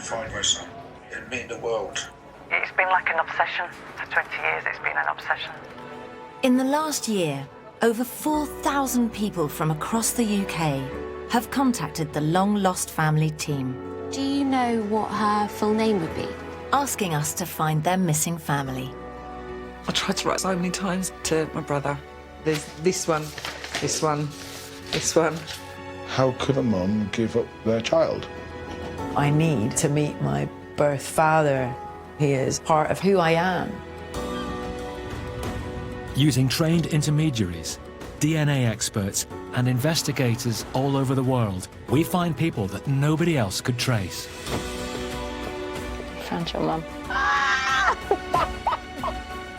find my son. It'd mean the world. It's been like an obsession. For 20 years, it's been an obsession. In the last year, over 4,000 people from across the UK have contacted the long-lost family team. Do you know what her full name would be? Asking us to find their missing family. I tried to write so many times to my brother. There's this one, this one, this one. How could a mum give up their child? I need to meet my birth father. He is part of who I am. Using trained intermediaries, DNA experts, and investigators all over the world, we find people that nobody else could trace. Found your mum.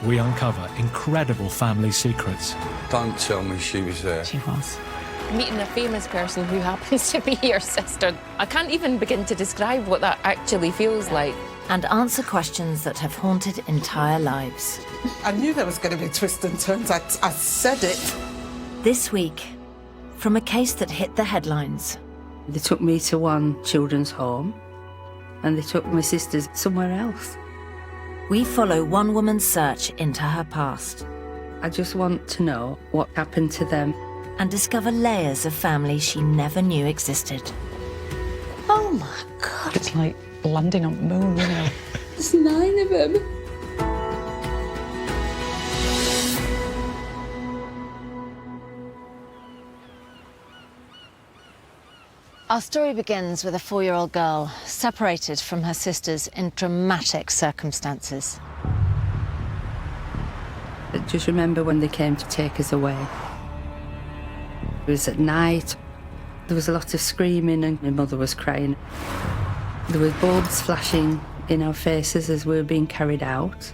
We uncover incredible family secrets. Don't tell me she was there. She was. Meeting a famous person who happens to be your sister. I can't even begin to describe what that actually feels like. And answer questions that have haunted entire lives. I knew there was going to be twists and turns. I said it. This week, from a case that hit the headlines. They took me to one children's home and they took my sisters somewhere else. We follow one woman's search into her past. I just want to know what happened to them. And discover layers of family she never knew existed. Oh my God. It's like landing on the moon, you know. There's 9 of them. Our story begins with a 4-year-old girl separated from her sisters in dramatic circumstances. I just remember when they came to take us away. It was at night. There was a lot of screaming and my mother was crying. There were bulbs flashing in our faces as we were being carried out.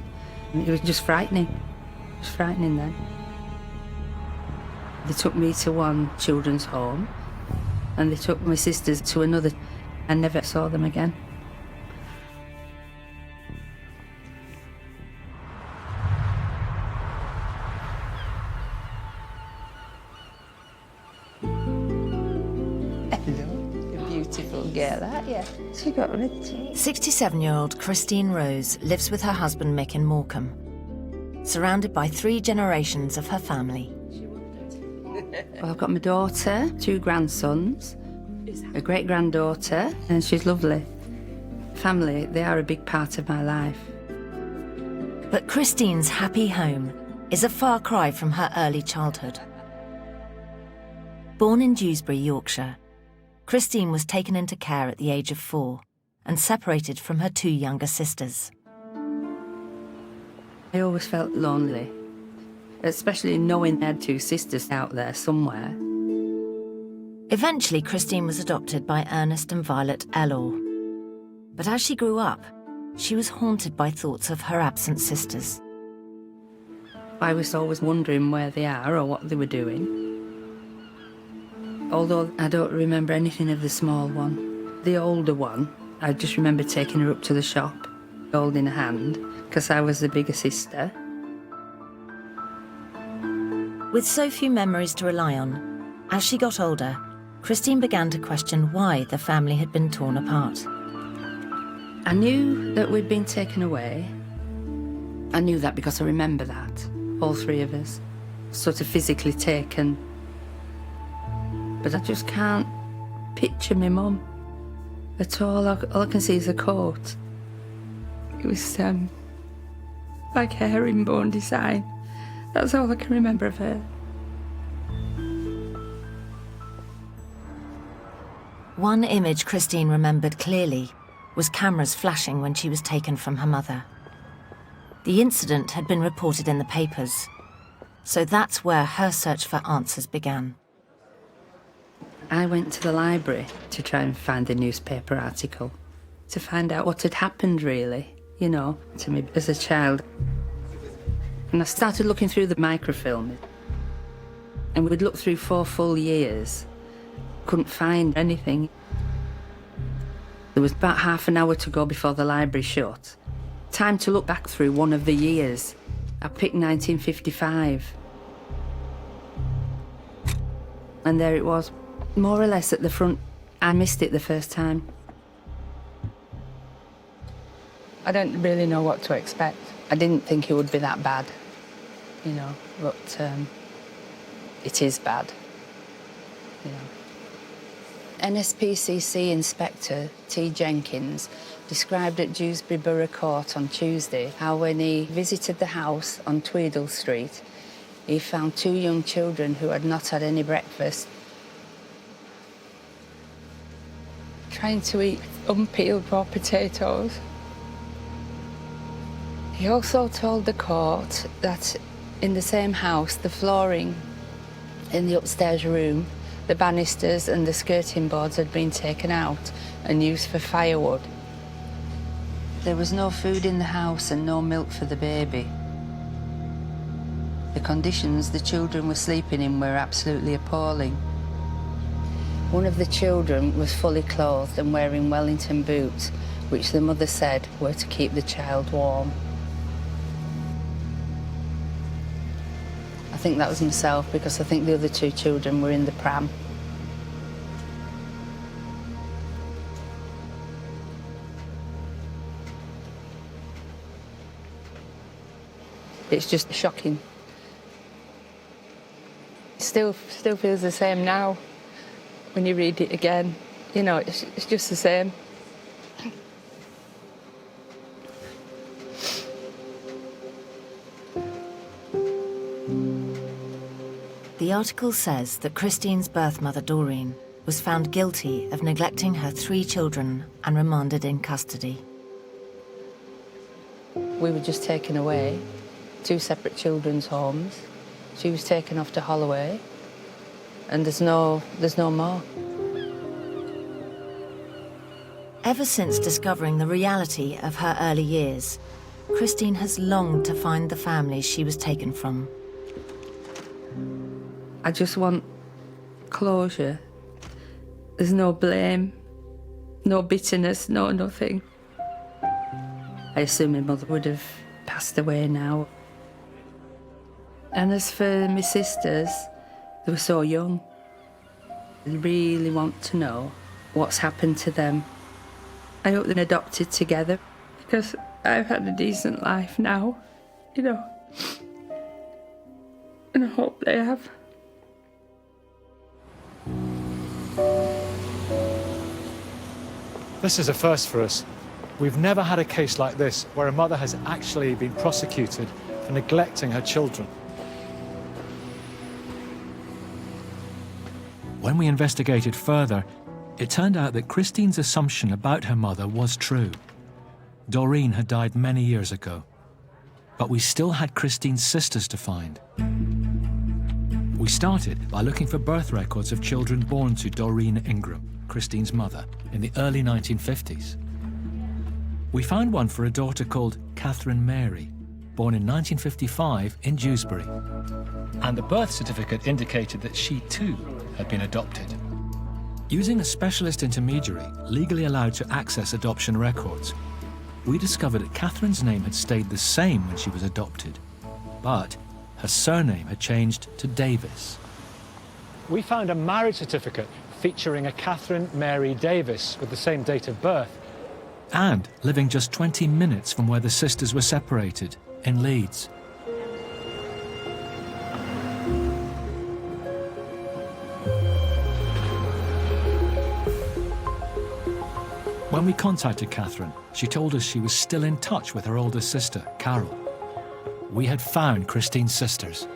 It was just frightening. It was frightening then. They took me to one children's home and they took my sisters to another. I never saw them again. Beautiful girl, that, yeah. She got rid of 67-year-old Christine Rose lives with her husband Mick in Morecambe, surrounded by 3 generations of her family. Well, I've got my daughter, 2 grandsons, a great-granddaughter, and she's lovely. Family, they are a big part of my life. But Christine's happy home is a far cry from her early childhood. Born in Dewsbury, Yorkshire, Christine was taken into care at the age of 4 and separated from her 2 younger sisters. I always felt lonely, especially knowing I had 2 sisters out there somewhere. Eventually, Christine was adopted by Ernest and Violet Ellor. But as she grew up, she was haunted by thoughts of her absent sisters. I was always wondering where they are or what they were doing. Although I don't remember anything of the small one. The older one, I just remember taking her up to the shop, holding her hand, because I was the bigger sister. With so few memories to rely on, as she got older, Christine began to question why the family had been torn apart. I knew that we'd been taken away. I knew that because I remember that, all 3 of us, sort of physically taken. But I just can't picture my mum at all. All I can see is a coat. It was like a herringbone design. That's all I can remember of her. One image Christine remembered clearly was cameras flashing when she was taken from her mother. The incident had been reported in the papers, so that's where her search for answers began. I went to the library to try and find the newspaper article, to find out what had happened really, you know, to me as a child. And I started looking through the microfilm, and we'd looked through 4 full years, couldn't find anything. There was about half an hour to go before the library shut. Time to look back through one of the years. I picked 1955. And there it was, more or less at the front. I missed it the first time. I don't really know what to expect. I didn't think it would be that bad, you know, but it is bad, you know. NSPCC Inspector T. Jenkins described at Dewsbury Borough Court on Tuesday how when he visited the house on Tweedle Street, he found 2 young children who had not had any breakfast, trying to eat unpeeled raw potatoes. He also told the court that in the same house, the flooring in the upstairs room, the banisters and the skirting boards had been taken out and used for firewood. There was no food in the house and no milk for the baby. The conditions the children were sleeping in were absolutely appalling. One of the children was fully clothed and wearing Wellington boots, which the mother said were to keep the child warm. I think that was myself because I think the other 2 children were in the pram. It's just shocking. It still feels the same now when you read it again. You know, it's just the same. The article says that Christine's birth mother, Doreen, was found guilty of neglecting her 3 children and remanded in custody. We were just taken away, 2 separate children's homes. She was taken off to Holloway, and there's no more. Ever since discovering the reality of her early years, Christine has longed to find the families she was taken from. I just want closure. There's no blame, no bitterness, no nothing. I assume my mother would have passed away now. And as for my sisters, they were so young. I really want to know what's happened to them. I hope they're adopted together because I've had a decent life now, you know. And I hope they have. This is a first for us. We've never had a case like this where a mother has actually been prosecuted for neglecting her children. When we investigated further, it turned out that Christine's assumption about her mother was true. Doreen had died many years ago, but we still had Christine's sisters to find. We started by looking for birth records of children born to Doreen Ingram, Christine's mother, in the early 1950s. We found one for a daughter called Catherine Mary, born in 1955 in Dewsbury. And the birth certificate indicated that she too had been adopted. Using a specialist intermediary legally allowed to access adoption records, we discovered that Catherine's name had stayed the same when she was adopted, but her surname had changed to Davis. We found a marriage certificate featuring a Catherine Mary Davis with the same date of birth, and living just 20 minutes from where the sisters were separated, in Leeds. When we contacted Catherine, she told us she was still in touch with her older sister, Carol. We had found Christine's sisters.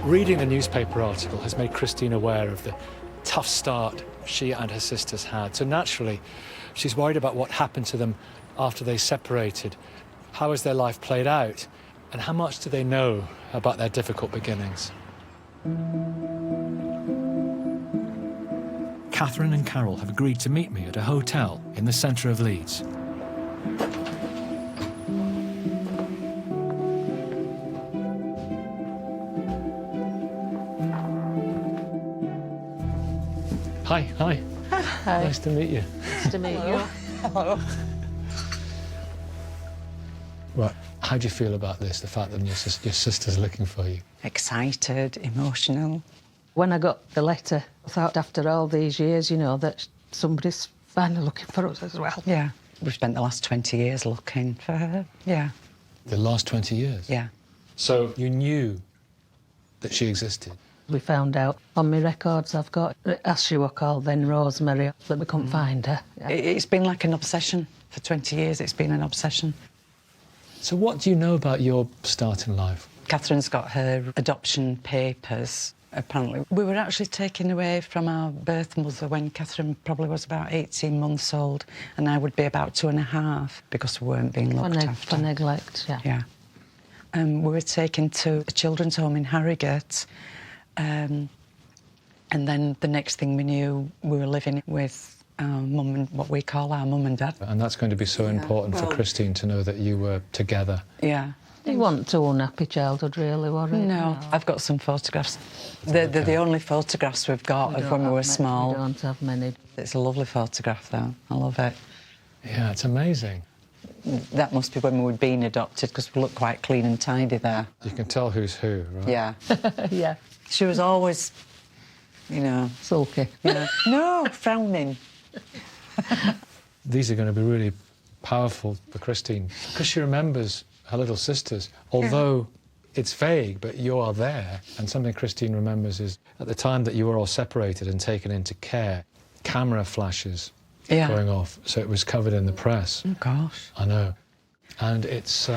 Reading the newspaper article has made Christine aware of the tough start she and her sisters had. So naturally, she's worried about what happened to them after they separated. How has their life played out? And how much do they know about their difficult beginnings? Catherine and Carol have agreed to meet me at a hotel in the centre of Leeds. Hi. Hi. Nice to meet you. Nice to meet you. Hello. Right, how do you feel about this, the fact that your sister's looking for you? Excited, emotional. When I got the letter, I thought after all these years, you know, that somebody's finally looking for us as well. Yeah. We've spent the last 20 years looking for her. Yeah. The last 20 years? Yeah. So you knew that she existed? We found out on my records I've got, as she were called then, Rosemary, that we couldn't find her. Yeah. It's been like an obsession. For 20 years, it's been an obsession. So what do you know about your start in life? Catherine's got her adoption papers. Apparently, we were actually taken away from our birth mother when Catherine probably was about 18 months old, and I would be about 2.5 because we weren't being looked after. For neglect, yeah. Yeah. We were taken to a children's home in Harrogate, and then the next thing we knew, we were living with our mum and what we call our mum and dad. And that's going to be so important for Christine to know that you were together. Yeah. He wasn't too unhappy childhood, really, was he? No, I've got some photographs. They're the only photographs we've got of when we were small. We don't have many. It's a lovely photograph, though. I love it. Yeah, it's amazing. That must be when we were being adopted, because we look quite clean and tidy there. You can tell who's who, right? Yeah. Yeah. She was always, you know... Sulky. Yeah. No, frowning. These are going to be really powerful for Christine, because she remembers her little sisters, although it's vague, but you are there. And something Christine remembers is, at the time that you were all separated and taken into care, camera flashes going off, so it was covered in the press. Oh, gosh. I know. And it's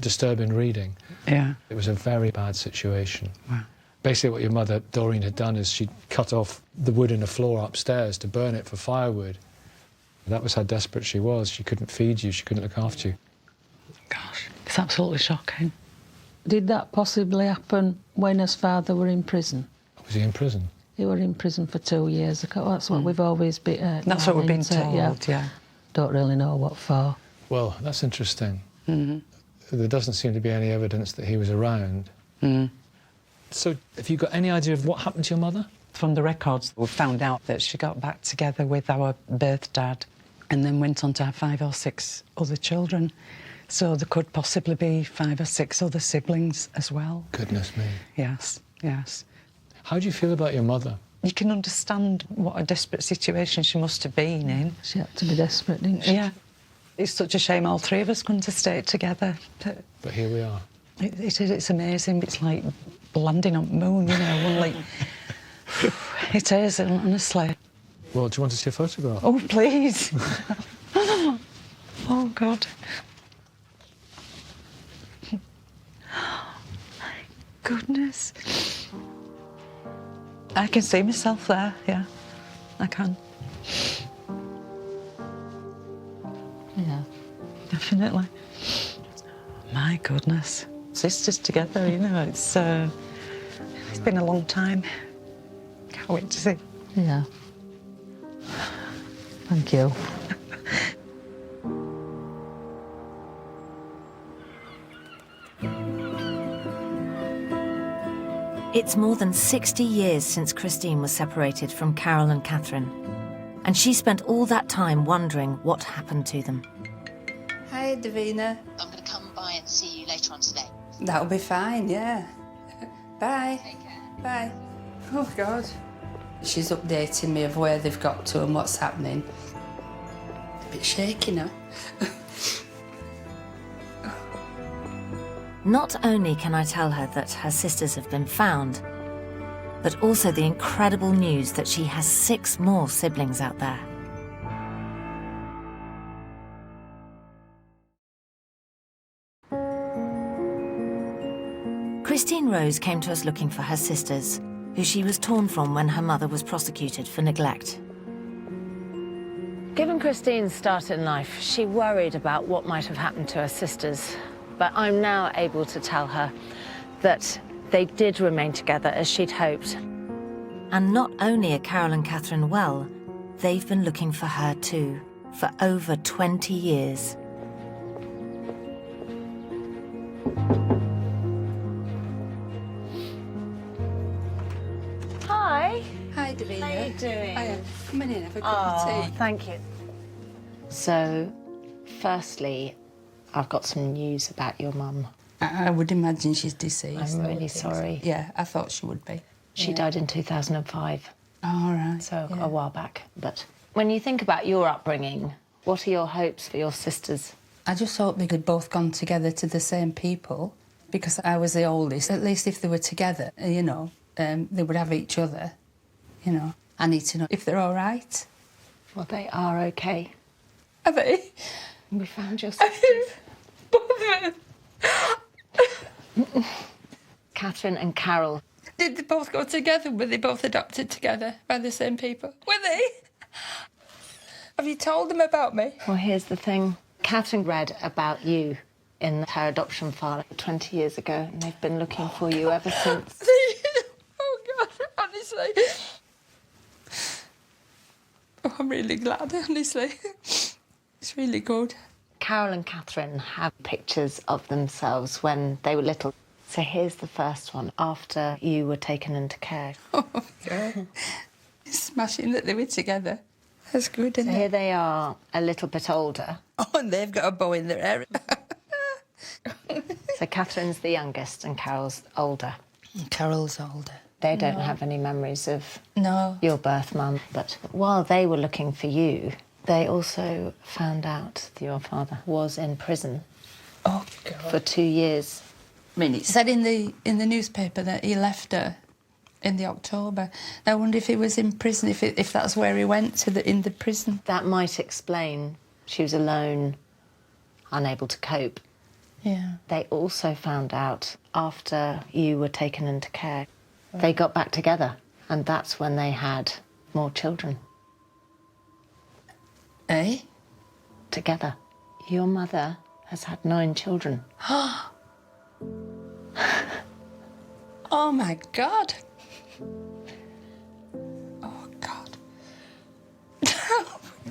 disturbing reading. Yeah. It was a very bad situation. Wow. Basically what your mother, Doreen, had done is she'd cut off the wood in the floor upstairs to burn it for firewood. That was how desperate she was. She couldn't feed you, she couldn't look after you. Gosh, it's absolutely shocking. Did that possibly happen when his father were in prison? Was he in prison? He were in prison for 2 years ago. That's what we've always been... That's what we've been told, yeah. Don't really know what for. Well, that's interesting. There doesn't seem to be any evidence that he was around. So have you got any idea of what happened to your mother? From the records, we found out that she got back together with our birth dad and then went on to have 5 or 6 other children. So there could possibly be 5 or 6 other siblings as well. Goodness me. Yes, yes. How do you feel about your mother? You can understand what a desperate situation she must have been in. She had to be desperate, didn't she? Yeah. It's such a shame all 3 of us couldn't have stayed together. But here we are. It is, it's amazing. It's like landing on the moon, you know, like... It is, honestly. Well, do you want to see a photograph? Oh, please. Oh, God. My goodness. I can see myself there, yeah. I can. Yeah. Definitely. My goodness. Sisters together, you know, it's been a long time. Can't wait to see. Yeah. Thank you. It's more than 60 years since Christine was separated from Carol and Catherine, and she spent all that time wondering what happened to them. Hi, Davina. I'm going to come by and see you later on today. That'll be fine, yeah. Bye. Take care. Bye. Oh, God. She's updating me of where they've got to and what's happening. A bit shaky now. Not only can I tell her that her sisters have been found, but also the incredible news that she has 6 more siblings out there. Christine Rose came to us looking for her sisters, who she was torn from when her mother was prosecuted for neglect. Given Christine's start in life, she worried about what might have happened to her sisters. But I'm now able to tell her that they did remain together as she'd hoped. And not only are Carol and Catherine well, they've been looking for her too, for over 20 years. Hi. Hi, Davina. How are you doing? Hiya. Come in, have a cup of tea. Thank you. So, firstly, I've got some news about your mum. I would imagine she's deceased. I'm really sorry. Yeah, I thought she would be. She died in 2005. All right. So, a while back, but When you think about your upbringing, what are your hopes for your sisters? I just hope they could both gone together to the same people, because I was the oldest. At least if they were together, you know, they would have each other, you know. I need to know if they're all right. Well, they are okay. Are they? We found your sisters. Both of them. Catherine and Carol. Did they both go together? Were they both adopted together by the same people? Were they? Have you told them about me? Well, here's the thing. Catherine read about you in her adoption file 20 years ago, and they've been looking for you ever since. Oh, God, honestly. Oh, I'm really glad, honestly. It's really good. Carol and Catherine have pictures of themselves when they were little. So here's the first one, after you were taken into care. Oh, God. It's smashing that they were together. That's good, isn't So it? here they are, a little bit older. Oh, and they've got a bow in their hair. So Catherine's the youngest and Carol's older. Carol's older. They don't have any memories of No. your birth mum, but while they were looking for you, they also found out that your father was in prison Oh, God. for 2 years. I mean, it said in the newspaper that he left her in the October. I wonder if he was in prison, if that's where he went to in the prison. That might explain she was alone, unable to cope. Yeah. They also found out after you were taken into care, they got back together, and that's when they had more children. Eh? Together. Your mother has had 9 children. Oh, my God. Oh, God.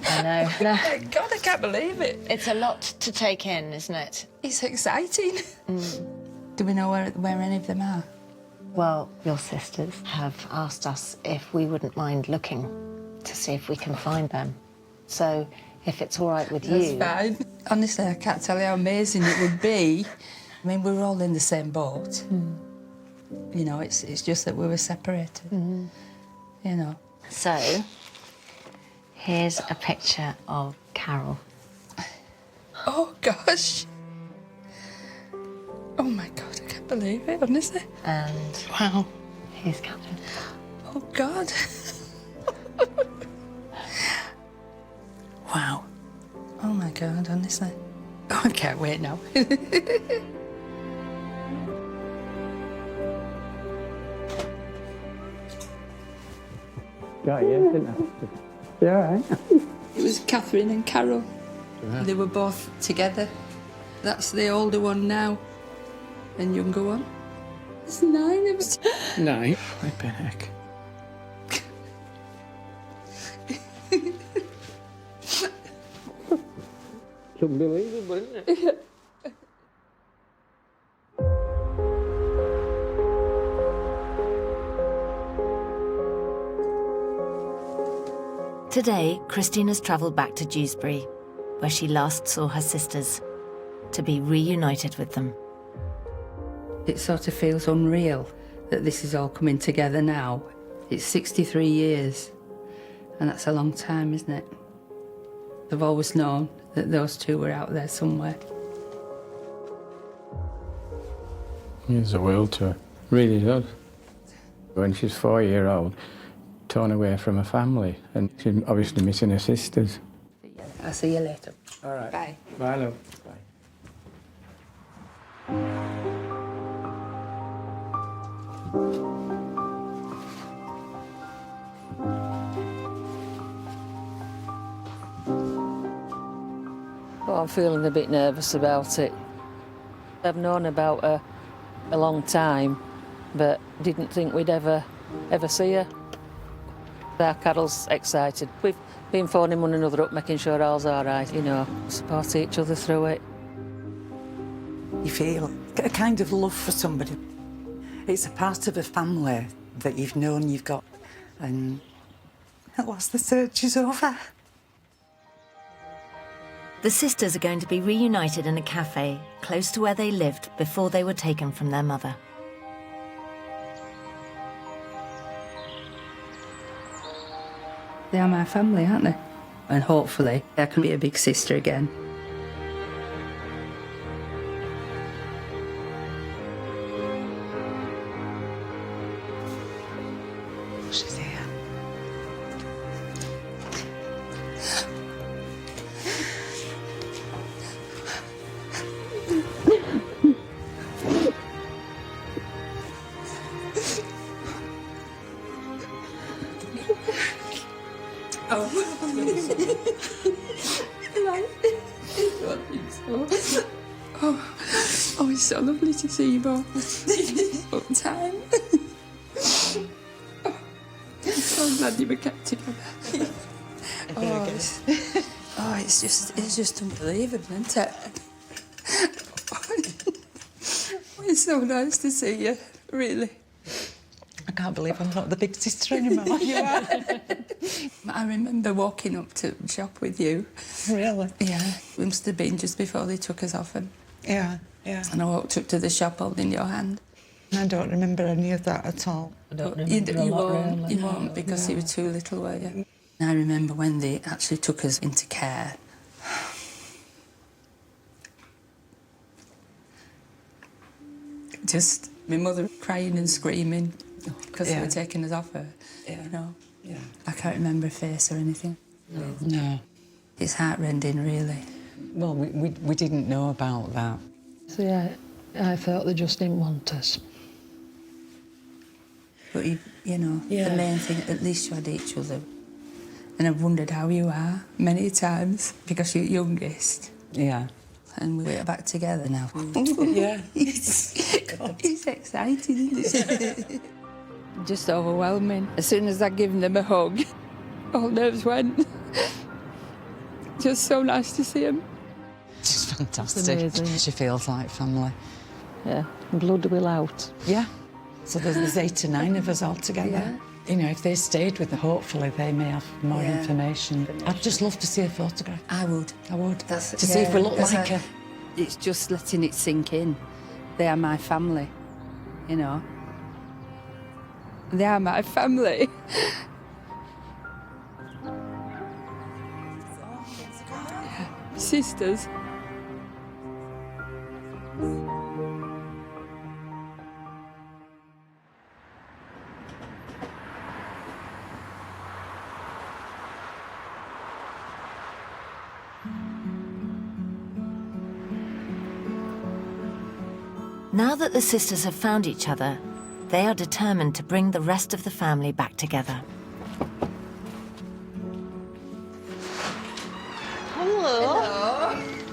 I know. No. Oh, my God, I can't believe it. It's a lot to take in, isn't it? It's exciting. Do we know where any of them are? Well, your sisters have asked us if we wouldn't mind looking to see if we can find them. So, if it's all right with you... That's fine. Honestly, I can't tell you how amazing it would be. I mean, we were all in the same boat. You know, it's just that we were separated. You know. So, here's a picture of Carol. Oh, gosh. Oh, my God, I can't believe it, honestly. And... Wow. Here's Catherine. Oh, God. Wow. Oh, my God, honestly. Oh, I can't wait now. Got you, didn't I? Yeah, all right. It was Catherine and Carol. They were both together. That's the older one now. And younger one. There's 9 of us. 9. Flipping heck. It's unbelievable, isn't it? Today, Christine has travelled back to Dewsbury, where she last saw her sisters, to be reunited with them. It sort of feels unreal that this is all coming together now. It's 63 years, and that's a long time, isn't it? I've always known that those two were out there somewhere. Means the world to her. Really does. When she's 4-year-old, torn away from her family, and she's obviously missing her sisters. I'll see you later. All right. Bye. Bye, love. Bye. Well, I'm feeling a bit nervous about it. I've known about her a long time, but didn't think we'd ever see her. Our Carol's excited. We've been phoning one another up, making sure all's all right, you know, support each other through it. You feel a kind of love for somebody. It's a part of a family that you've known you've got, and at last the search is over. The sisters are going to be reunited in a cafe close to where they lived before they were taken from their mother. They are my family, aren't they? And hopefully I can be a big sister again. She's here. Oh, it's so lovely to see you both. All the time. I'm so glad you were kept together. It's just unbelievable, isn't it? It's so nice to see you, really. I can't believe I'm not the big sister anymore. You are. I remember walking up to the shop with you. Really? Yeah, it must have been just before they took us off him. Yeah, yeah. And I walked up to the shop holding your hand. I don't remember any of that at all. I don't remember a lot, really. You won't, because you were too little, were you? I remember when they actually took us into care. Just my mother crying and screaming because they were taking us off her, you know. Yeah. I can't remember her face or anything. No. It's heartrending, really. Well, we didn't know about that. See, I felt they just didn't want us. But, you know, the main thing, at least you had each other. And I've wondered how you are many times, because you're youngest. Yeah. And we're back together now. Yeah. It's exciting, isn't it? Just overwhelming. As soon as I'd given them a hug, all nerves went. Just so nice to see them. She's fantastic. She feels like family. Yeah, blood will out. Yeah. So there's 8 or 9 of us all together. Yeah. You know, if they stayed with her, hopefully they may have more information. I'd just love to see a photograph. I would. To see if we look like her. It's just letting it sink in. They are my family, you know. They are my family. Sisters. Now that the sisters have found each other, they are determined to bring the rest of the family back together.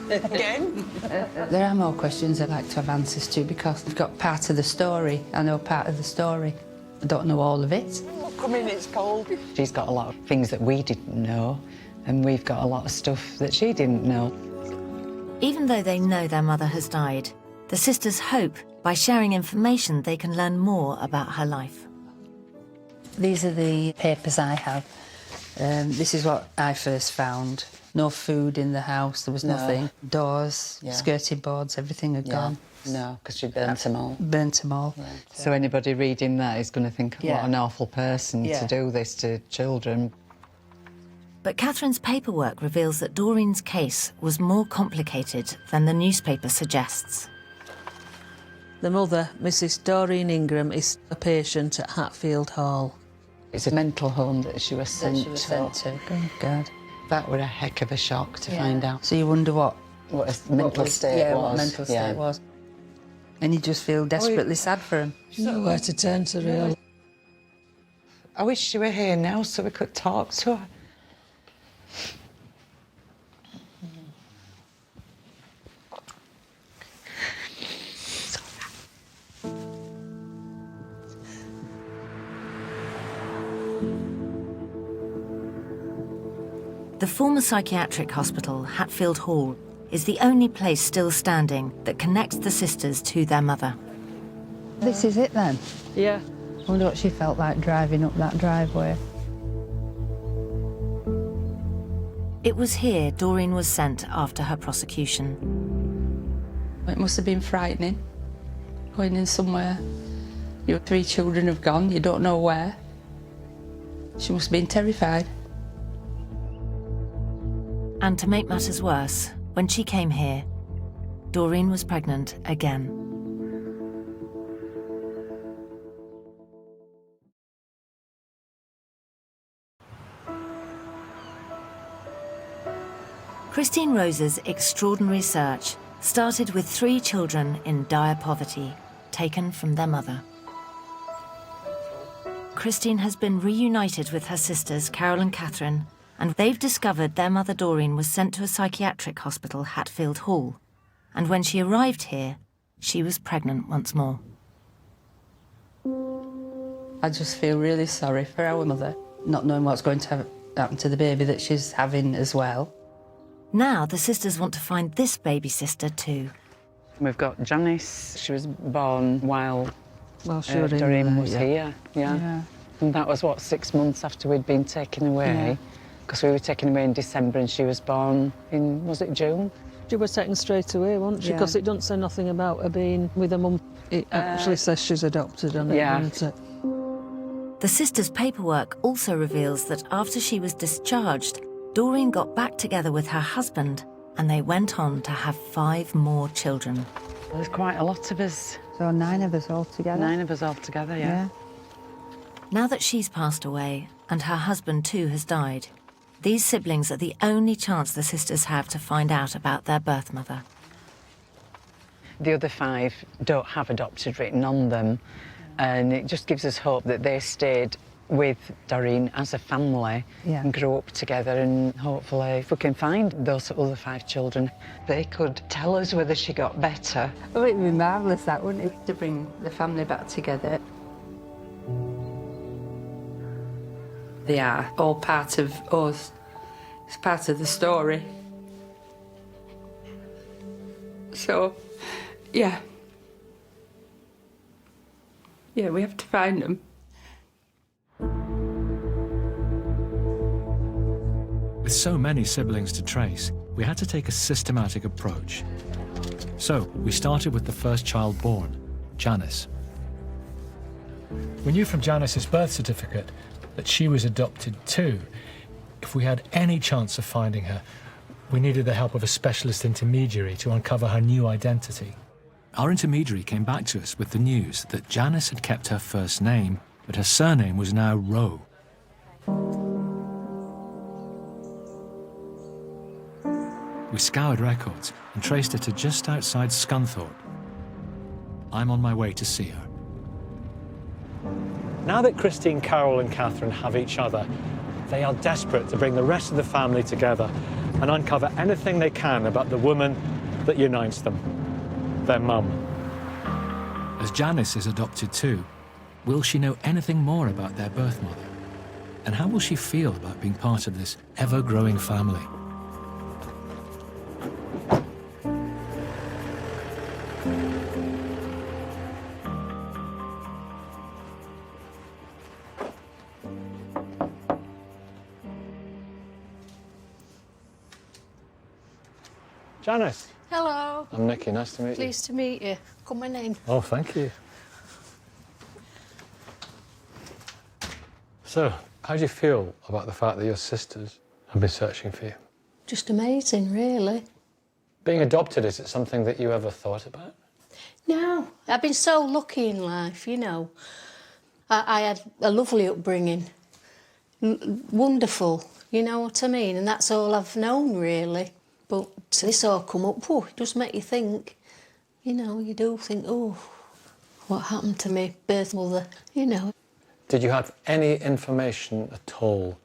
Again? There are more questions I'd like to have answers to, because I've got part of the story. I know part of the story. I don't know all of it. Come in, it's cold. She's got a lot of things that we didn't know, and we've got a lot of stuff that she didn't know. Even though they know their mother has died, the sisters hope by sharing information they can learn more about her life. These are the papers I have. This is what I first found. No food in the house, there was nothing. Doors, skirting boards, everything had gone. No, because she burnt them all. Burnt them all. Yeah. So anybody reading that is going to think, what an awful person to do this to children. But Catherine's paperwork reveals that Doreen's case was more complicated than the newspaper suggests. The mother, Mrs. Doreen Ingram, is a patient at Hatfield Hall. It's a mental home that she was sent to. Oh, God. That were a heck of a shock to find out. So you wonder what a mental state was. What mental state was. And you just feel desperately sad for him. Nowhere to turn to, really. I wish she were here now so we could talk to her. The former psychiatric hospital, Hatfield Hall, is the only place still standing that connects the sisters to their mother. This is it then? Yeah. I wonder what she felt like driving up that driveway. It was here Doreen was sent after her prosecution. It must have been frightening, going in somewhere. Your 3 children have gone, you don't know where. She must have been terrified. And to make matters worse, when she came here, Doreen was pregnant again. Christine Rose's extraordinary search started with 3 children in dire poverty, taken from their mother. Christine has been reunited with her sisters, Carol and Catherine, and they've discovered their mother Doreen was sent to a psychiatric hospital, Hatfield Hall. And when she arrived here, she was pregnant once more. I just feel really sorry for our mother, not knowing what's going to happen to the baby that she's having as well. Now the sisters want to find this baby sister too. We've got Janice. She was born while Doreen was here. Yeah. And that was, what, 6 months after we'd been taken away? Because we were taken away in December and she was born in, was it June? She was taken straight away, wasn't she? Because it doesn't say nothing about her being with her mum. It actually says she's adopted, and doesn't it? The sisters' paperwork also reveals that after she was discharged, Doreen got back together with her husband and they went on to have 5 more children. There's quite a lot of us. So 9 of us all together? 9 of us all together, yeah. Now that she's passed away and her husband too has died, these siblings are the only chance the sisters have to find out about their birth mother. The other 5 don't have adopted written on them, and it just gives us hope that they stayed with Doreen as a family and grew up together, and hopefully if we can find those other 5 children, they could tell us whether she got better. Oh, it'd be marvellous, that, wouldn't it? To bring the family back together. They are all part of us. It's part of the story. So, yeah. Yeah, we have to find them. With so many siblings to trace, we had to take a systematic approach. So we started with the first child born, Janice. We knew from Janice's birth certificate that she was adopted too. If we had any chance of finding her, we needed the help of a specialist intermediary to uncover her new identity. Our intermediary came back to us with the news that Janice had kept her first name, but her surname was now Rowe. We scoured records and traced her to just outside Scunthorpe. I'm on my way to see her. Now that Christine, Carol and Catherine have each other, they are desperate to bring the rest of the family together and uncover anything they can about the woman that unites them, their mum. As Janice is adopted too, will she know anything more about their birth mother? And how will she feel about being part of this ever-growing family? Janice. Hello. I'm Nicky, nice to meet you. Pleased to meet you. Come on in. Oh, thank you. So, how do you feel about the fact that your sisters have been searching for you? Just amazing, really. Being adopted, is it something that you ever thought about? No, I've been so lucky in life, you know. I had a lovely upbringing. Wonderful, you know what I mean? And that's all I've known, really. But this all come up, it does make you think. You know, you do think, oh, what happened to me birth mother, you know. Did you have any information at all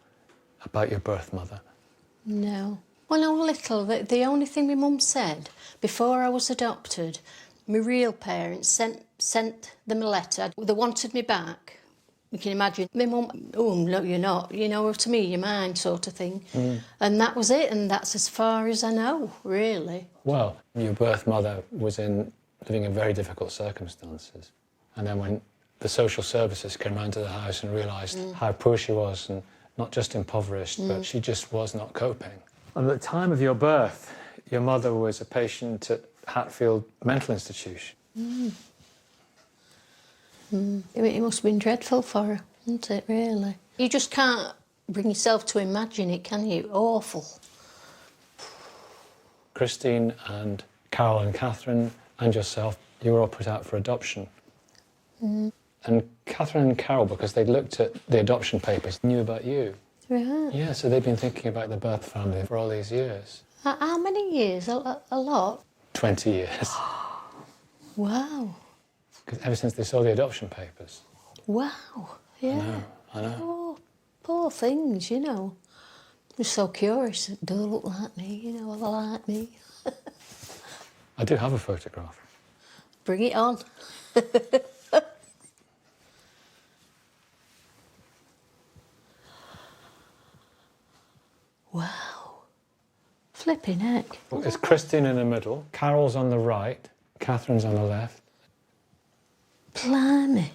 about your birth mother? No. Well, no, little. The only thing my mum said, before I was adopted, my real parents sent them a letter. They wanted me back. You can imagine. My mum, oh, no, you're not. You know what I mean? You're mine, sort of thing. And that was it, and that's as far as I know, really. Well, your birth mother was living in very difficult circumstances. And then when the social services came round to the house and realised how poor she was, and not just impoverished, but she just was not coping. And at the time of your birth, your mother was a patient at Hatfield Mental Institution. It must have been dreadful for her, isn't it, really? You just can't bring yourself to imagine it, can you? Awful. Christine and Carol and Catherine and yourself, you were all put out for adoption. Mm. And Catherine and Carol, because they'd looked at the adoption papers, knew about you. Right. Yeah, so they've been thinking about the birth family for all these years. How many years? A lot? 20 years. Wow. Because ever since they saw the adoption papers. Wow. Yeah. I know. Oh, poor things, you know. They're so curious. Do they look like me? You know, are they like me? I do have a photograph. Bring it on. Wow. Flipping heck. Well, it's Christine in the middle, Carol's on the right, Catherine's on the left. Blimey.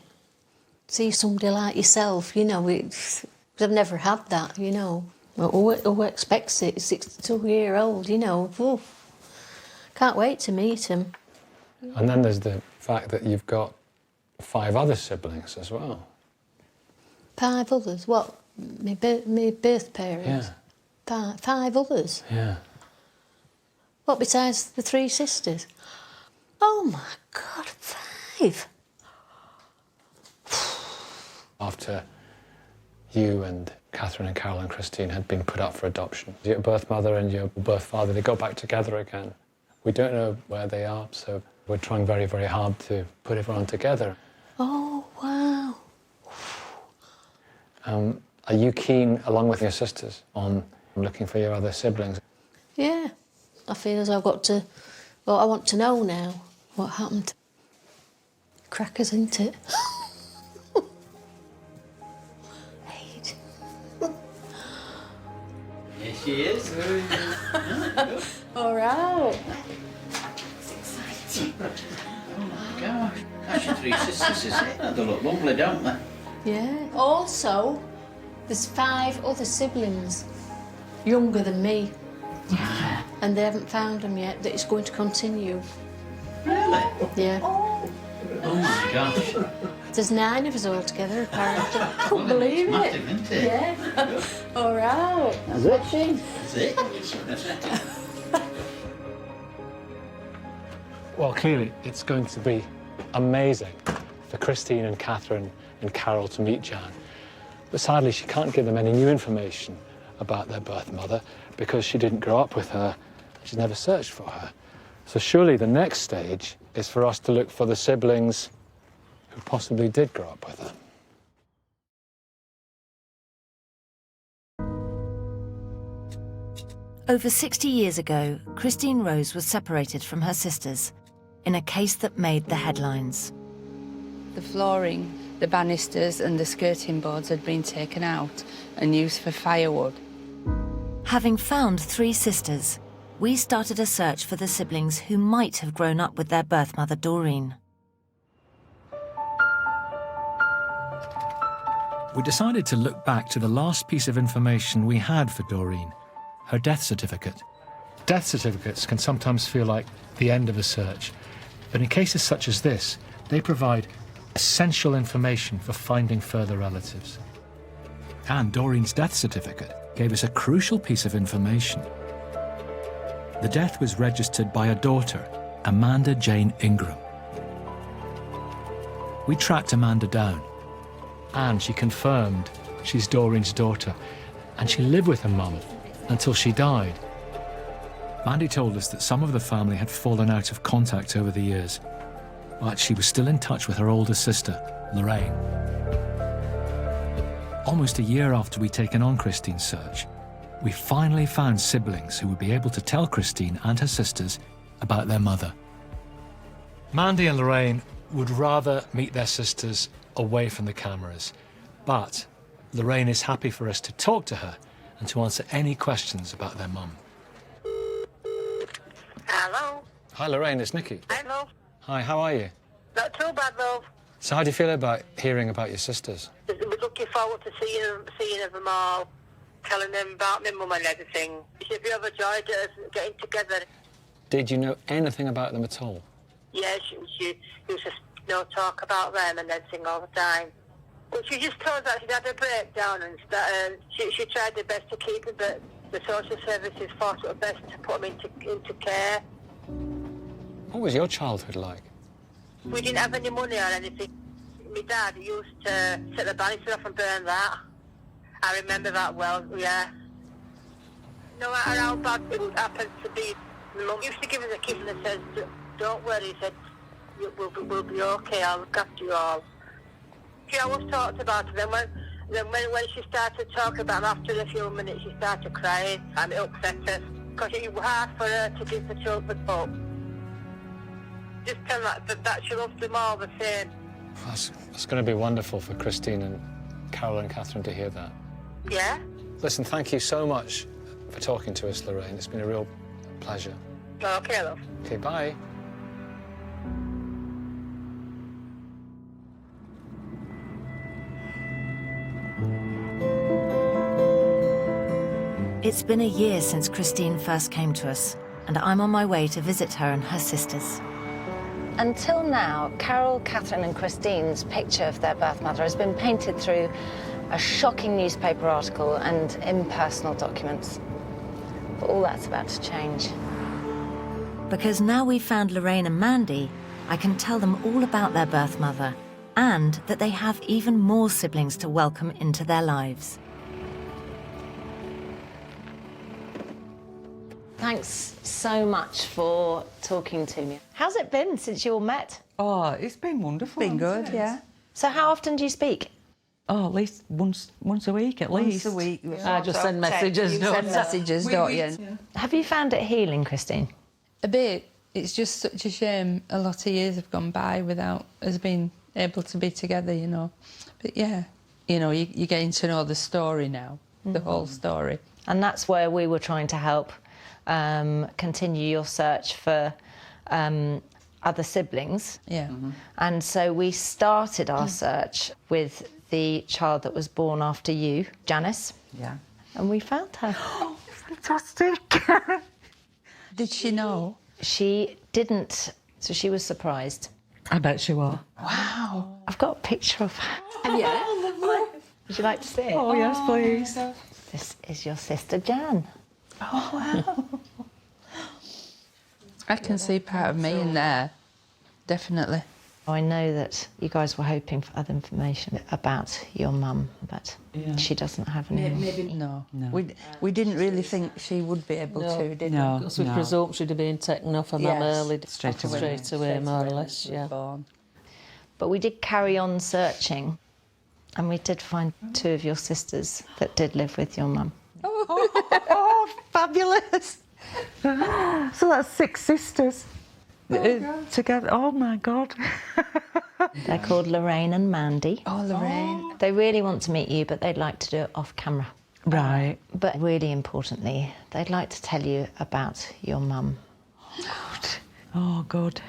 See somebody like yourself, you know, I've never had that, you know. Who expects it? 62-year-old, you know. Ooh. Can't wait to meet him. And then there's the fact that you've got 5 other siblings as well. 5 others? What? My birth parents? Yeah. 5 others? Yeah. What, besides the 3 sisters? Oh, my God, 5? After you and Catherine and Carol and Christine had been put up for adoption, your birth mother and your birth father, they got back together again. We don't know where they are, so we're trying very, very hard to put everyone together. Oh, wow. Are you keen, along with your sisters, on looking for your other siblings? Yeah. I feel as I've got to... Well, I want to know now what happened. Crackers, isn't it? Here she is. All right. It's exciting. Oh my gosh. That's your 3 sisters, is it? They look lovely, don't they? Yeah. Also, there's 5 other siblings younger than me. Yeah. And they haven't found them yet. That it's going to continue. Really? Yeah. Oh my gosh. There's 9 of us all together, apparently. Couldn't Well, believe it's it. massive, isn't it? Yeah. All right. That's it. That's it. Well, clearly, it's going to be amazing for Christine and Catherine and Carol to meet Jan. But sadly, she can't give them any new information about their birth mother because she didn't grow up with her and she's never searched for her. So surely the next stage is for us to look for the siblings who possibly did grow up with her. Over 60 years ago, Christine Rose was separated from her sisters in a case that made the headlines. The flooring, the banisters and the skirting boards had been taken out and used for firewood. Having found 3 sisters, we started a search for the siblings who might have grown up with their birth mother, Doreen. We decided to look back to the last piece of information we had for Doreen, her death certificate. Death certificates can sometimes feel like the end of a search, but in cases such as this, they provide essential information for finding further relatives. And Doreen's death certificate gave us a crucial piece of information. The death was registered by a daughter, Amanda Jane Ingram. We tracked Amanda down, and she confirmed she's Doreen's daughter, and she lived with her mum until she died. Mandy told us that some of the family had fallen out of contact over the years, but she was still in touch with her older sister, Lorraine. Almost a year after we'd taken on Christine's search, we finally found siblings who would be able to tell Christine and her sisters about their mother. Mandy and Lorraine would rather meet their sisters away from the cameras, but Lorraine is happy for us to talk to her and to answer any questions about their mum. Hello. Hi Lorraine, it's Nicky. Hello. Hi, how are you? Not too bad, love. So how do you feel about hearing about your sisters? We're looking forward to seeing them all, telling them about my mum and everything. It should be overjoyed at us getting together. Did you know anything about them at all? Yeah, she used to talk about them and everything all the time. But she just told us that she'd had a breakdown and she tried her best to keep it, but The social services thought it was best to put them into care. What was your childhood like? We didn't have any money or anything. My dad used to set the banister off and burn that. I remember that well, yeah. No matter how bad it would happen to be, my mum used to give us a kiss and said, don't worry, he said, we'll be okay, I'll look after you all. She always talked about it. Then when she started talking about it, after a few minutes, she started crying, and it upset us, because it was hard for her to give the children up. Just tell her that she loves them all the same. It's going to be wonderful for Christine and Carol and Catherine to hear that. Yeah? Listen, thank you so much for talking to us, Lorraine. It's been a real pleasure. Okay, love. Okay, bye. It's been a year since Christine first came to us, and I'm on my way to visit her and her sisters. Until now, Carol, Catherine and Christine's picture of their birth mother has been painted through a shocking newspaper article and impersonal documents. But all that's about to change. Because now we've found Lorraine and Mandy, I can tell them all about their birth mother and that they have even more siblings to welcome into their lives. Thanks so much for talking to me. How's it been since you all met? Oh, it's been wonderful. Been good, hasn't it? yeah. So how often do you speak? Oh, at least once a week, at least. Once a week. I just send messages, You send messages, don't you? Have you found it healing, Christine? A bit. It's just such a shame a lot of years have gone by without us being able to be together, you know. But yeah, you know, you're getting to know the story now, the whole story. And that's where we were trying to help continue your search for other siblings. Yeah. And so we started our search with the child that was born after you, Janice. Yeah. And we found her. Oh, fantastic. Did she know? She didn't, so she was surprised. I bet she was. Wow. I've got a picture of her. Yeah. Would you like to see it? Oh, yes, please. This is your sister, Jan. Oh, wow. I can see part of me in there, definitely. I know that you guys were hoping for other information about your mum, but she doesn't have any. Maybe no. We didn't really think she would be able to, did we? No. Because we presumed she'd have been taken off her mum early. Straight away, more or less, yeah. But we did carry on searching, and we did find 2 of your sisters that did live with your mum. Oh, fabulous. So that's 6 sisters. Together. Oh, my God. They're called Lorraine and Mandy. Oh, Lorraine. They really want to meet you, but they'd like to do it off camera. Right. But really importantly, they'd like to tell you about your mum. Oh, good.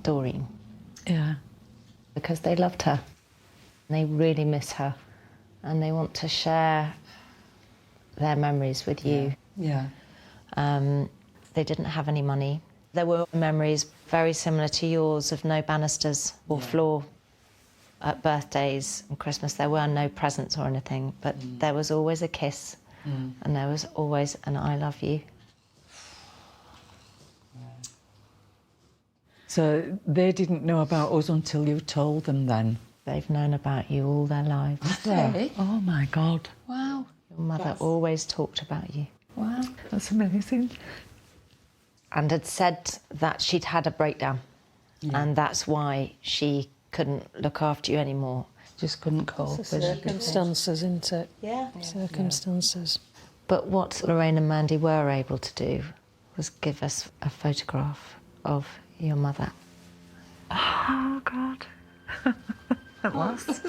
Doreen. Yeah. Because they loved her. They really miss her. And they want to share their memories with you. Yeah. They didn't have any money. There were memories very similar to yours of no banisters or floor at birthdays and Christmas. There were no presents or anything, but there was always a kiss and there was always an I love you. So they didn't know about us until you told them then? They've known about you all their lives. Really? Oh, my God. Wow. Your mother always talked about you. Wow. That's amazing. And had said that she'd had a breakdown and that's why she couldn't look after you anymore. Just couldn't cope with it. Circumstances, isn't it? Yeah. Circumstances. But what Lorraine and Mandy were able to do was give us a photograph of your mother. Oh, God. At last.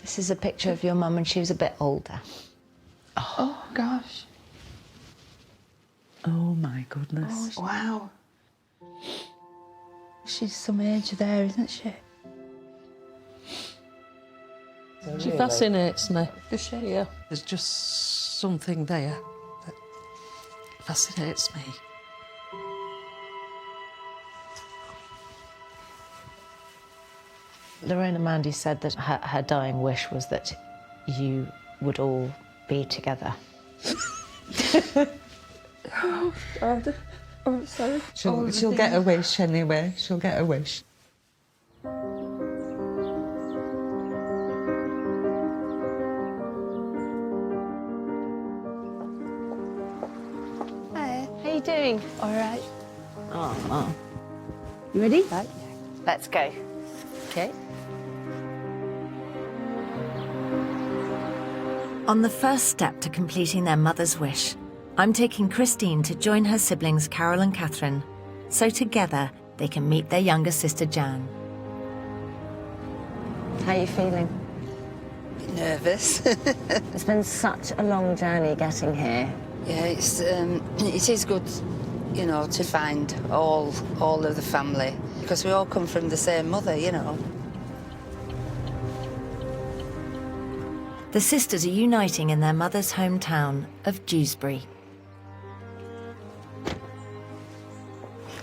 This is a picture of your mum when she was a bit older. Oh, gosh. Oh, my goodness. Oh, wow. She's some age there, isn't she? She fascinates me. Does she? Yeah. There's just something there that fascinates me. Lorraine and Mandy said that her dying wish was that you would all be together. Oh, sorry. She'll get a wish anyway. She'll get a wish. Hi. How you doing? All right. Oh. You ready? Right. Let's go. Okay. On the first step to completing their mother's wish, I'm taking Christine to join her siblings Carol and Catherine, so together they can meet their younger sister Jan. How are you feeling? Nervous. It's been such a long journey getting here. Yeah, it is good, you know, to find all of the family, because we all come from the same mother, you know. The sisters are uniting in their mother's hometown of Dewsbury.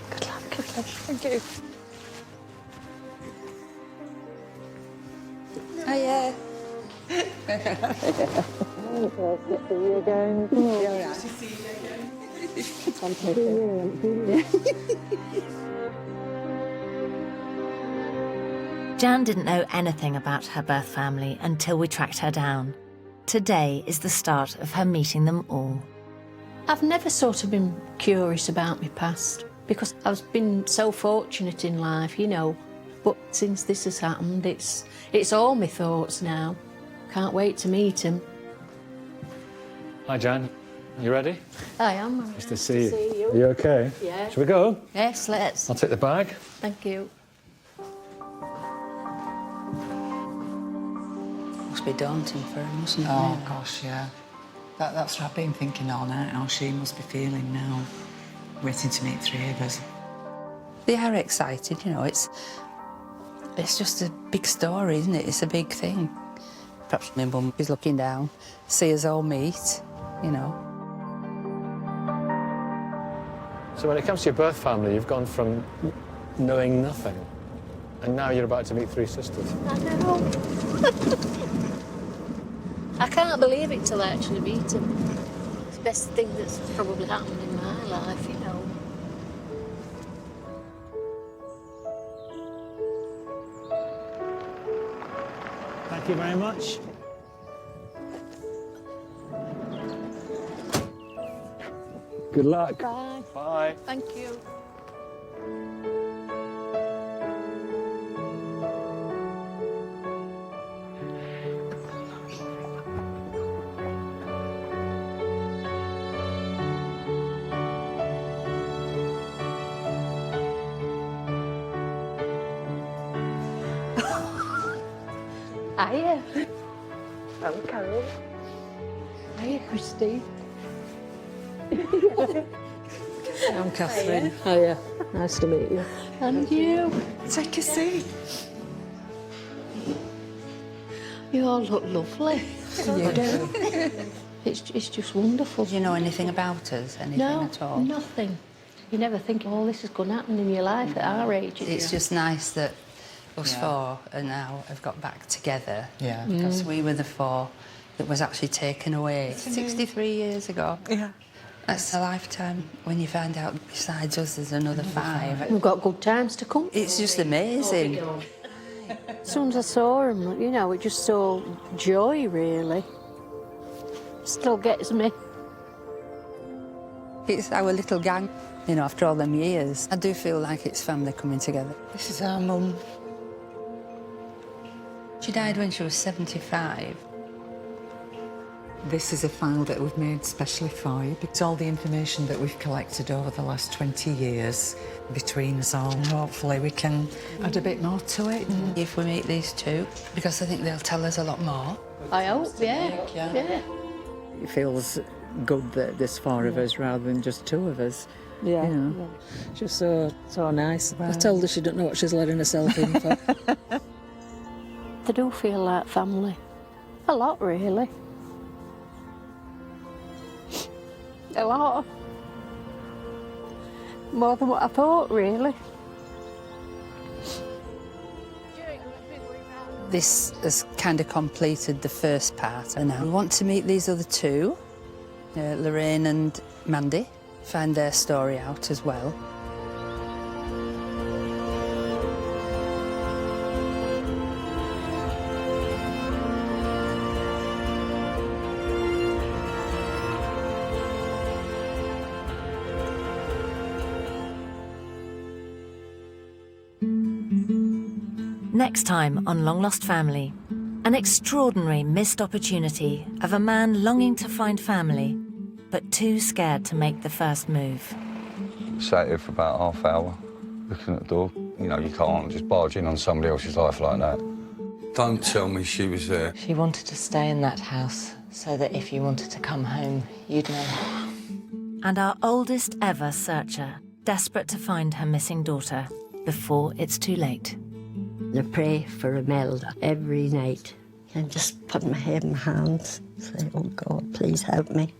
Good luck. Thank you. Hiya. Jan didn't know anything about her birth family until we tracked her down. Today is the start of her meeting them all. I've never sort of been curious about my past because I've been so fortunate in life, you know. But since this has happened, it's all my thoughts now. Can't wait to meet him. Hi, Jan. You ready? I am. Nice to see you. you. Are you okay? Yeah. Shall we go? Yes, let's. I'll take the bag. Thank you. Must be daunting for her, mustn't it? Oh, really? gosh, yeah. That's what I've been thinking all night, how she must be feeling now, waiting to meet three of us. They are excited, you know, it's just a big story, isn't it? It's a big thing. Perhaps my mum is looking down, see us all meet, you know. So when it comes to your birth family, you've gone from knowing nothing, and now you're about to meet three sisters. I know. I can't believe it till I actually meet him. It's the best thing that's probably happened in my life, you know. Thank you very much. Good luck. Bye. Bye. Thank you. Hiya. I'm Carol. Hiya, Christine. I'm Catherine. Hiya. Nice to meet you. And you. Take a seat. You all look lovely. You do. It's just wonderful. Do you know anything about us? Anything No, at all? nothing. You never think, oh, this is going to happen in your life at our age. It's just nice that us four are now have got back together. Yeah. Because we were the four that was actually taken away 63 years ago. Yeah. That's a lifetime when you find out besides us there's another five. We've got good times to come. It's just amazing. As soon as I saw him, you know, it just saw joy, really. Still gets me. It's our little gang, you know, after all them years. I do feel like it's family coming together. This is our mum. She died when she was 75. This is a file that we've made specially for you. It's all the information that we've collected over the last 20 years between us all. And hopefully we can add a bit more to it. If we meet these two, because I think they'll tell us a lot more. I hope, yeah. It feels good that there's four of us rather than just two of us. Yeah. You know. She's so nice. Wow. I told her she don't know what she's letting herself in for. They do feel like family. A lot, really. A lot. More than what I thought, really. This has kind of completed the first part, and now we want to meet these other two, Lorraine and Mandy, find their story out as well. Next time on Long Lost Family, an extraordinary missed opportunity of a man longing to find family, but too scared to make the first move. Sat here for about half hour, looking at the door. You know, you can't just barge in on somebody else's life like that. Don't tell me she was there. She wanted to stay in that house so that if you wanted to come home, you'd know. And our oldest ever searcher, desperate to find her missing daughter before it's too late. I pray for Imelda every night and just put my head in my hands, say, oh God, please help me.